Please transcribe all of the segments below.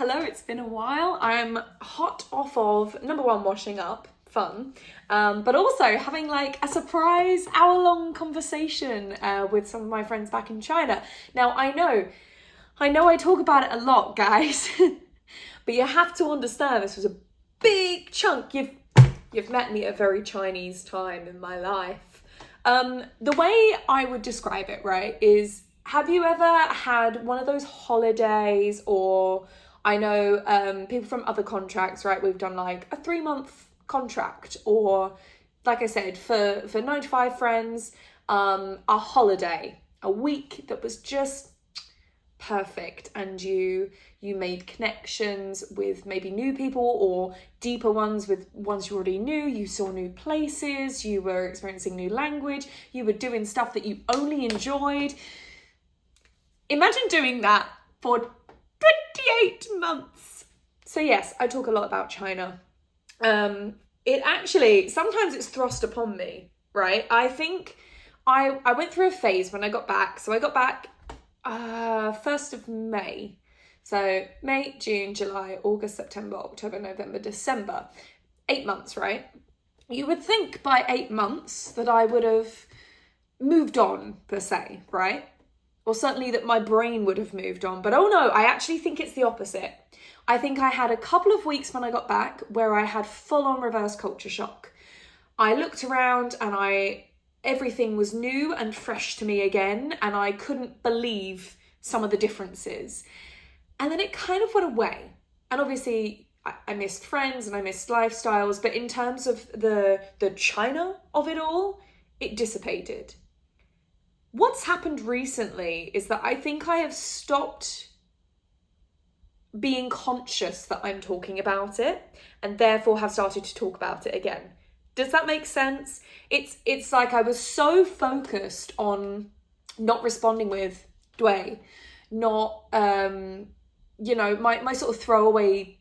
Hello, it's been a while. I'm hot off of number one, washing up, fun, but also having like a surprise hour-long conversation with some of my friends back in China. Now, I know I talk about it a lot, guys, but you have to understand this was a big chunk. You've met me at a very Chinese time in my life. The way I would describe it, right, is have you ever had one of those holidays or I know people from other contracts, right? We've done like a 3-month contract, or like I said, for 9 to 5 friends, a holiday, a week that was just perfect, and you made connections with maybe new people or deeper ones with ones you already knew. You saw new places, you were experiencing new language, you were doing stuff that you only enjoyed. Imagine doing that for 28 months. So yes, I talk a lot about China. It actually, sometimes it's thrust upon me, right? I think I went through a phase when I got back. So I got back 1st of May. So May, June, July, August, September, October, November, December. 8 months, right? You would think by 8 months that I would have moved on, per se, right? Or certainly that my brain would have moved on. But oh no, I actually think it's the opposite. I think I had a couple of weeks when I got back where I had full-on reverse culture shock. I looked around and everything was new and fresh to me again, and I couldn't believe some of the differences. And then it kind of went away. And obviously I missed friends and I missed lifestyles, but in terms of the China of it all, it dissipated. What's happened recently is that I think I have stopped being conscious that I'm talking about it, and therefore have started to talk about it again. Does that make sense? It's like I was so focused on not responding with dui, not my sort of throwaway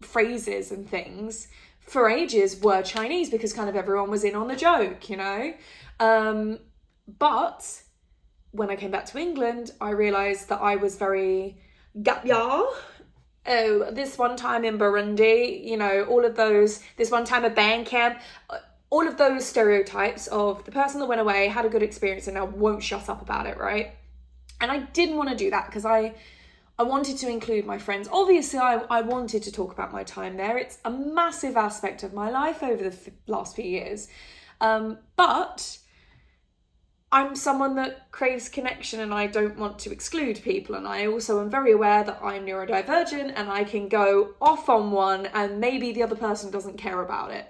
phrases and things for ages were Chinese because kind of everyone was in on the joke, but when I came back to England, I realised that I was very gapya. Oh, this one time in Burundi, all of those, this one time at band camp, all of those stereotypes of the person that went away, had a good experience, and now won't shut up about it, right? And I didn't want to do that because I wanted to include my friends. Obviously, I wanted to talk about my time there. It's a massive aspect of my life over the last few years. But I'm someone that craves connection and I don't want to exclude people. And I also am very aware that I'm neurodivergent and I can go off on one and maybe the other person doesn't care about it.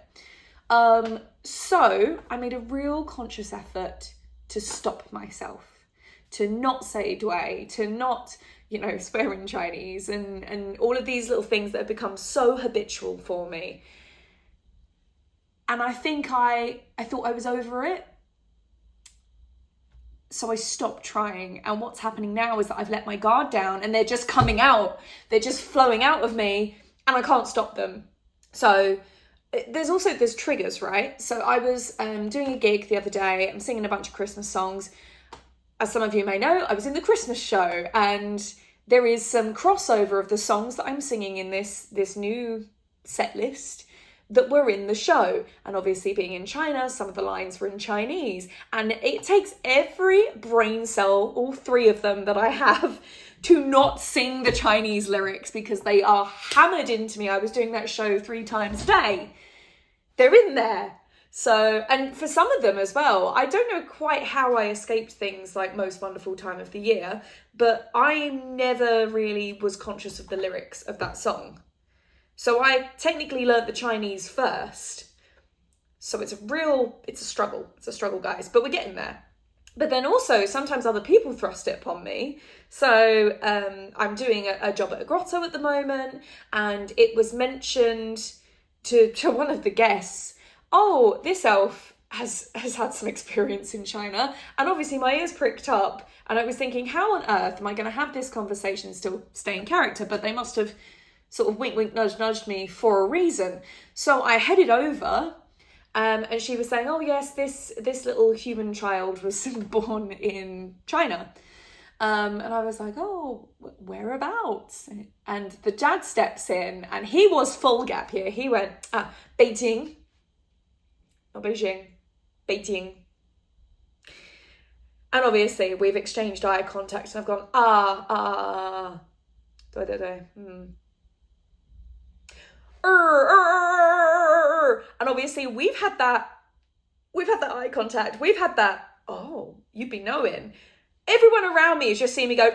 So I made a real conscious effort to stop myself, to not say dui, to not, swear in Chinese and all of these little things that have become so habitual for me. And I think I thought I was over it. So I stopped trying, and what's happening now is that I've let my guard down and they're just coming out. They're just flowing out of me and I can't stop them. So there's triggers, right? So I was doing a gig the other day. I'm singing a bunch of Christmas songs. As some of you may know, I was in the Christmas show, and there is some crossover of the songs that I'm singing in this new set list that were in the show. And obviously being in China, some of the lines were in Chinese, and it takes every brain cell, all 3 of them that I have, to not sing the Chinese lyrics because they are hammered into me. I was doing that show 3 times a day. They're in there. So, and for some of them as well, I don't know quite how I escaped things like Most Wonderful Time of the Year, but I never really was conscious of the lyrics of that song. So I technically learnt the Chinese first. So it's a struggle. It's a struggle, guys, but we're getting there. But then also sometimes other people thrust it upon me. So I'm doing a job at a grotto at the moment, and it was mentioned to one of the guests, oh, this elf has had some experience in China. And obviously my ears pricked up, and I was thinking, how on earth am I going to have this conversation and still stay in character? But they must have sort of wink, wink, nudge, nudged me for a reason. So I headed over, and she was saying, oh yes, this little human child was born in China. And I was like, oh, whereabouts? And the dad steps in, and he was full gap year. He went, Beijing. Not Beijing. Beijing. And obviously we've exchanged eye contact, and I've gone, and obviously we've had that eye contact. We've had that, oh, you'd be knowing. Everyone around me is just seeing me go,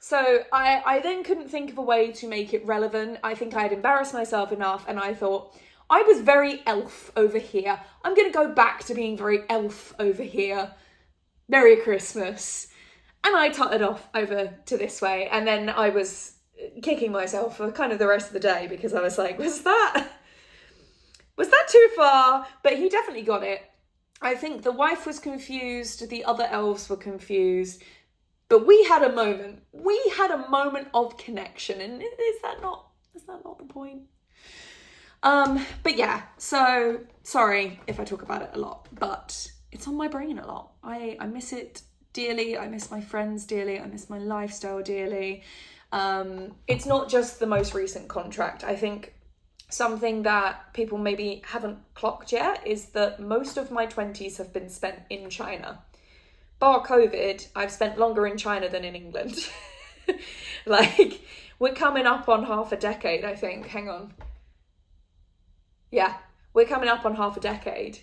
So I then couldn't think of a way to make it relevant. I think I had embarrassed myself enough, and I thought, I was very elf over here. I'm going to go back to being very elf over here. Merry Christmas. And I tutted off over to this way, and then I was kicking myself for kind of the rest of the day, because I was like, was that too far? But he definitely got it. I think the wife was confused, the other elves were confused, but we had a moment. We had a moment of connection, and is that not the point? But yeah, so sorry if I talk about it a lot, but it's on my brain a lot. I miss it dearly. I miss my friends dearly. I miss my lifestyle dearly. It's not just the most recent contract. I think something that people maybe haven't clocked yet is that most of my 20s have been spent in China. Bar COVID, I've spent longer in China than in England. Like, we're coming up on half a decade, I think. Hang on. Yeah, we're coming up on half a decade.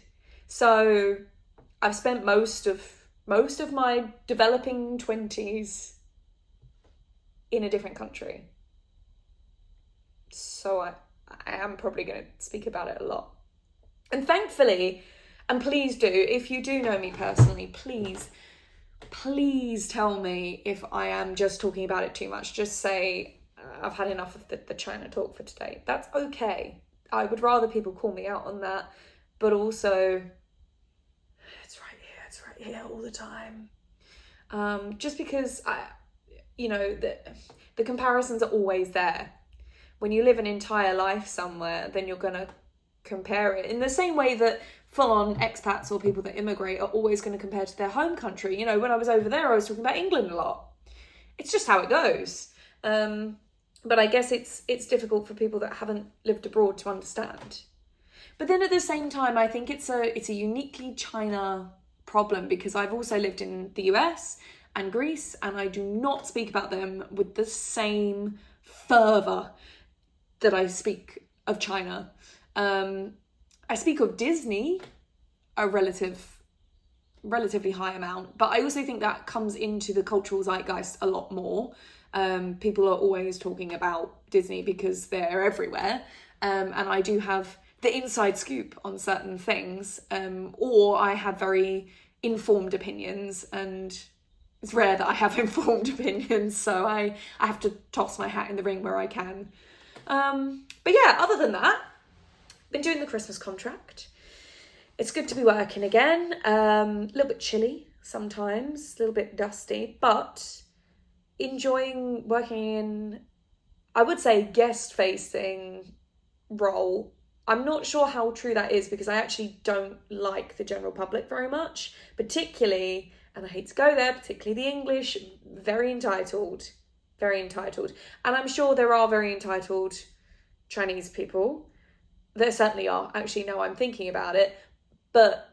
So I've spent most of my developing 20s in a different country. So I am probably going to speak about it a lot. And thankfully, and please do, if you do know me personally, please tell me if I am just talking about it too much. Just say, I've had enough of the China talk for today. That's okay. I would rather people call me out on that, but also, it's right here all the time. Just because the comparisons are always there. When you live an entire life somewhere, then you're gonna compare it in the same way that full-on expats or people that immigrate are always going to compare to their home country. You know, when I was over there, I was talking about England a lot. It's just how it goes. But I guess it's difficult for people that haven't lived abroad to understand. But then at the same time, I think it's a uniquely China problem, because I've also lived in the US and Greece, and I do not speak about them with the same fervour that I speak of China. I speak of Disney a relatively high amount, but I also think that comes into the cultural zeitgeist a lot more. People are always talking about Disney because they're everywhere, and I do have the inside scoop on certain things, or I have very informed opinions, and it's rare that I have informed opinions, so I have to toss my hat in the ring where I can. But yeah, other than that, been doing the Christmas contract. It's good to be working again. A little bit chilly sometimes, a little bit dusty, but enjoying working in, I would say, guest-facing role. I'm not sure how true that is, because I actually don't like the general public very much, particularly, and I hate to go there, particularly the English, very entitled. And I'm sure there are very entitled Chinese people. There certainly are, actually, now I'm thinking about it. But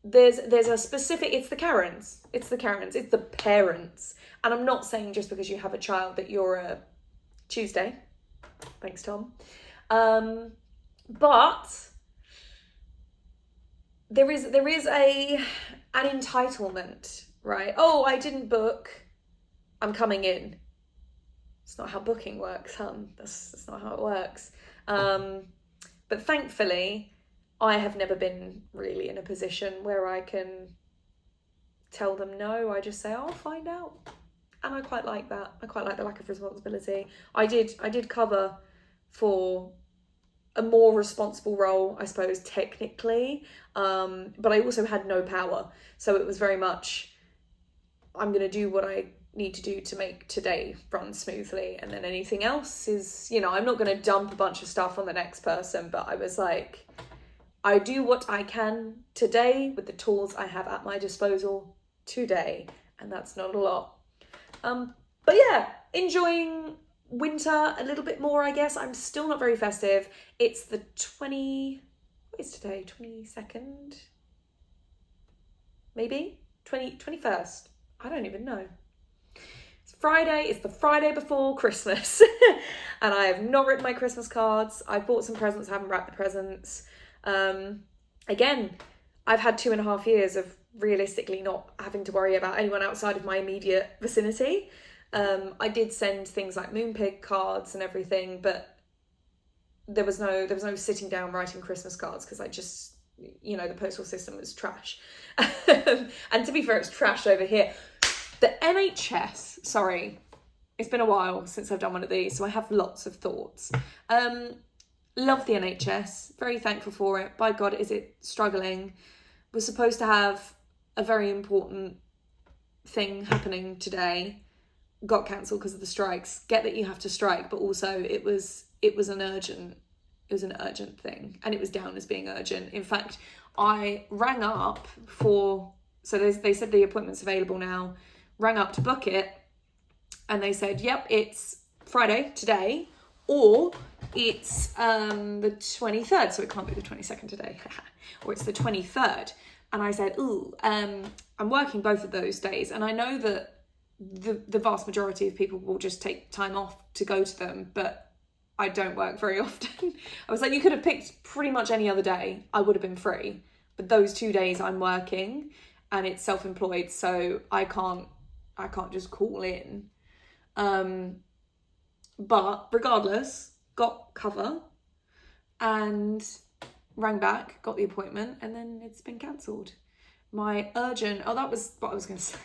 there's a specific, it's the Karens, it's the parents. And I'm not saying just because you have a child that you're a Tuesday. Thanks, Tom. But there is an entitlement, right? Oh, I didn't book, I'm coming in. It's not how booking works, hun. That's not how it works. But thankfully, I have never been really in a position where I can tell them no. I just say, I'll find out. And I quite like that. I quite like the lack of responsibility. I did cover for a more responsible role, I suppose, technically. But I also had no power. So it was very much, I'm going to do what I need to do to make today run smoothly, and then anything else is, I'm not going to dump a bunch of stuff on the next person, but I was like, I do what I can today with the tools I have at my disposal today, and that's not a lot. But yeah, enjoying winter a little bit more, I guess. I'm still not very festive. It's the what is today? 22nd? Maybe? 21st? I don't even know. It's Friday. It's the Friday before Christmas. And I have not written my Christmas cards. I bought some presents, haven't wrapped the presents. Again, I've had 2.5 years of realistically not having to worry about anyone outside of my immediate vicinity. I did send things like Moonpig cards and everything, but there was no sitting down writing Christmas cards because I just, the postal system was trash. And to be fair, it's trash over here. The NHS, sorry, it's been a while since I've done one of these, so I have lots of thoughts. Love the NHS, very thankful for it. By God, is it struggling. We're supposed to have a very important thing happening today. Got cancelled because of the strikes. Get that you have to strike, but also it was an urgent thing, and it was down as being urgent. In fact, I rang up they said the appointment's available now. Rang up to book it, and they said, yep, it's Friday today, or it's the 23rd, so it can't be the 22nd today, or it's the 23rd. And I said, I'm working both of those days, and I know that the vast majority of people will just take time off to go to them, but I don't work very often. I was like, you could have picked pretty much any other day, I would have been free, but those 2 days I'm working, and it's self-employed, so I can't just call in. But regardless, got cover and rang back, got the appointment, and then it's been cancelled. That was what I was going to say.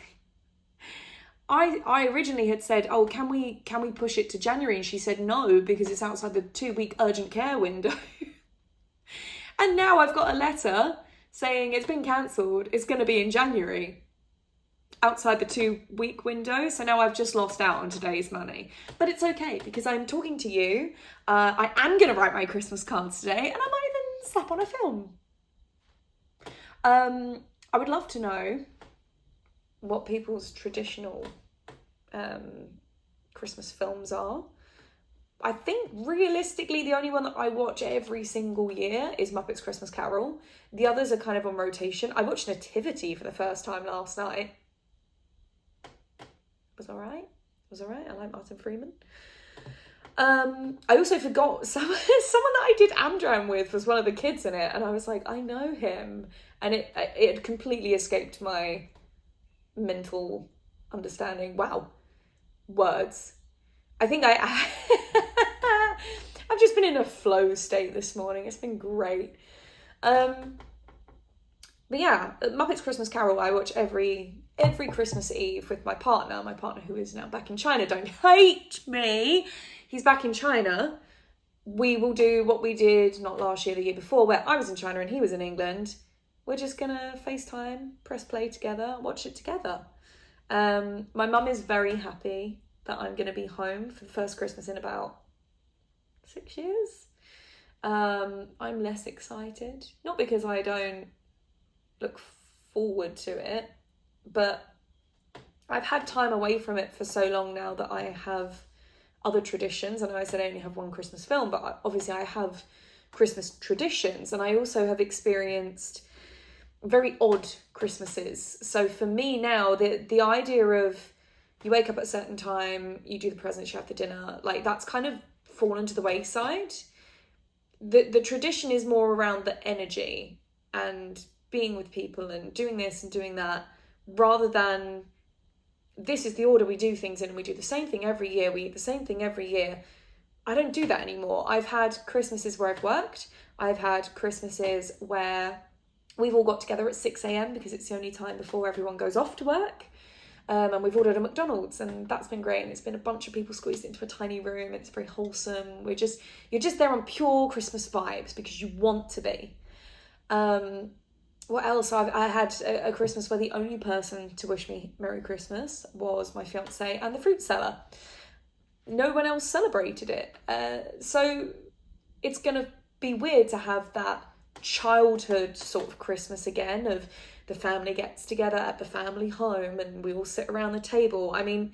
I originally had said, can we push it to January? And she said no, because it's outside the 2-week urgent care window. And now I've got a letter saying it's been cancelled. It's going to be in January, outside the 2-week window. So now I've just lost out on today's money. But it's okay, because I'm talking to you. I am going to write my Christmas cards today, and I might even slap on a film. I would love to know what people's traditional Christmas films are. I think realistically the only one that I watch every single year is Muppets Christmas Carol. The others are kind of on rotation. I watched Nativity for the first time last night. It was alright. I like Martin Freeman. I also forgot someone that I did Amdram with was one of the kids in it, and I was like, I know him, and it had completely escaped my mental understanding. Wow, words. I think I've just been in a flow state this morning. It's been great. But yeah, Muppets Christmas Carol I watch every Christmas Eve with my partner who is now back in China. Don't hate me. He's back in China. We will do what we did not last year, the year before, where I was in China and he was in England. We're just gonna FaceTime, press play together, watch it together. My mum is very happy that I'm gonna be home for the first Christmas in about 6 years. I'm less excited, not because I don't look forward to it, but I've had time away from it for so long now that I have other traditions. I know I said I only have one Christmas film, but obviously I have Christmas traditions, and I also have experienced very odd Christmases. So for me now, the idea of you wake up at a certain time, you do the presents, you have the dinner, like that's kind of fallen to the wayside. The tradition is more around the energy and being with people and doing this and doing that, rather than this is the order we do things in and we do the same thing every year, we eat the same thing every year. I don't do that anymore. I've had Christmases where I've worked. I've had Christmases where we've all got together at 6 a.m. because it's the only time before everyone goes off to work. And we've ordered a McDonald's, and that's been great. And it's been a bunch of people squeezed into a tiny room. It's very wholesome. You're just there on pure Christmas vibes because you want to be. What else? I had a Christmas where the only person to wish me Merry Christmas was my fiance and the fruit seller. No one else celebrated it. So it's going to be weird to have that childhood sort of Christmas again, of the family gets together at the family home and we all sit around the table. I mean,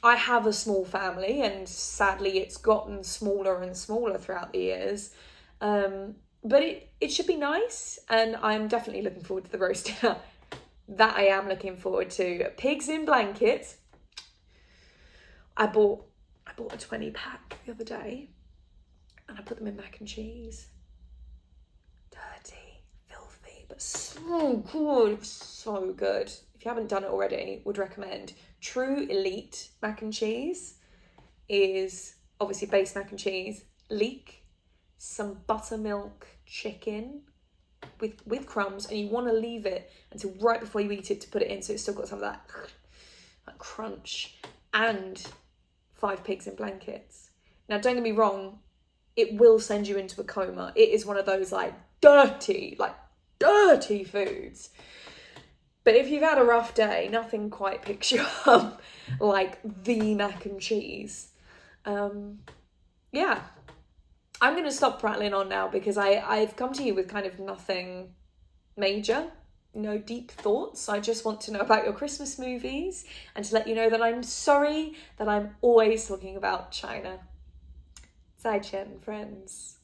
I have a small family, and sadly it's gotten smaller and smaller throughout the years. But it should be nice, and I'm definitely looking forward to the roast dinner. That I am looking forward to. Pigs in blankets. I bought a 20 pack the other day, and I put them in mac and cheese. Dirty, filthy, but so good. So good. If you haven't done it already, would recommend. True Elite mac and cheese is obviously base mac and cheese, leek, some buttermilk chicken with crumbs, and you want to leave it until right before you eat it to put it in, so it's still got some of that crunch, and 5 pigs in blankets. Now, don't get me wrong, it will send you into a coma. It is one of those dirty foods. But if you've had a rough day, nothing quite picks you up like the mac and cheese. Yeah. I'm going to stop prattling on now because I've come to you with kind of nothing major, no deep thoughts. I just want to know about your Christmas movies and to let you know that I'm sorry that I'm always talking about China. 再见, friends.